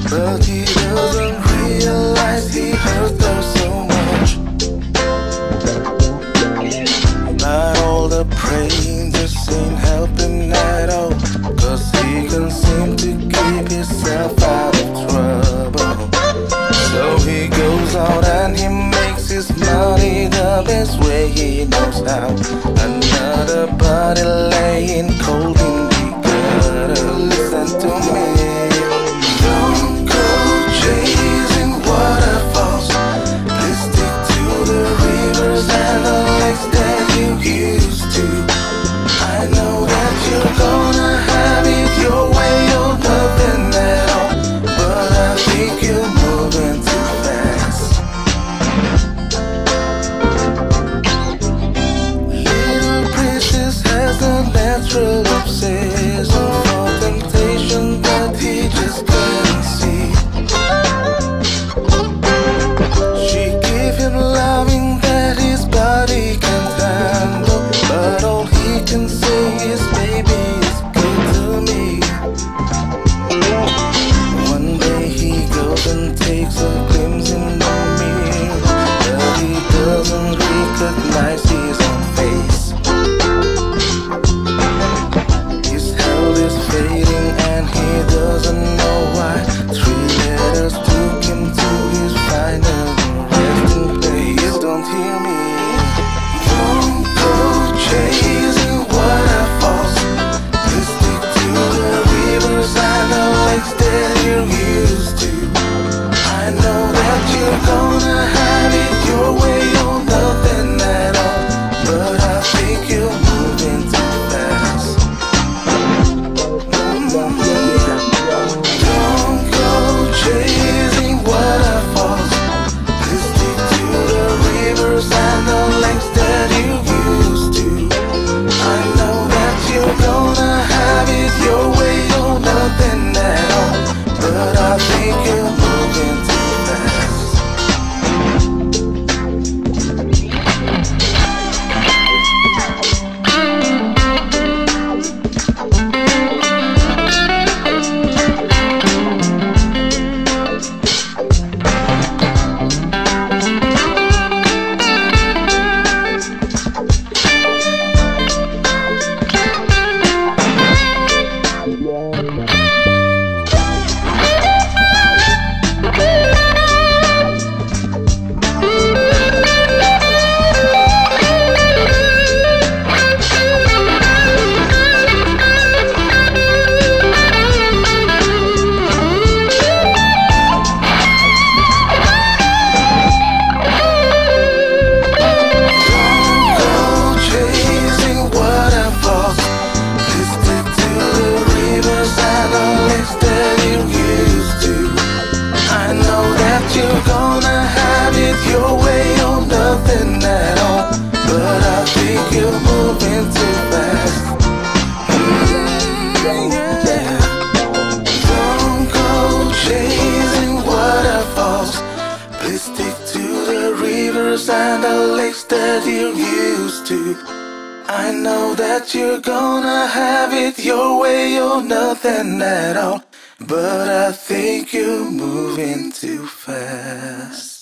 But he doesn't realize he hurt her so much. Not all the praying just ain't helping at all, 'cause he can't seem to keep himself out of trouble. So he goes out and he makes his money the best way he knows how. Another body laying cold in the gutter. Listen to me. Chasing waterfalls, please stick to the rivers and the lakes that you used to. I know that you're gonna have it your way or nothing at all, but I think you're moving too fast. Little Princess has a natural obsession for temptation that he just couldn't see. Loving that his body can't handle, but all he can say is, baby, it's good to me. One day he goes and takes a glimpse in the mirror, but he doesn't recognize his own face. His health is fading and he doesn't know why. 3 letters took him to his final. Don't hear me. Don't go chasing waterfalls. Please stick to the rivers and the lakes that you're used to. I know that you're gonna have it your way or nothing at all, but I think you're moving too fast. Don't go chasing waterfalls. Please stick to the rivers and the lakes that you used to. I know that you're gonna have it your way or nothing at all, but I think you're moving too fast. You're gonna have it your way or nothing at all, but I think you're moving too fast. Yeah. Don't go chasing waterfalls. Please stick to the rivers and the lakes that you're used to. I know that you're gonna have it your way or nothing at all, but I think you're moving too fast.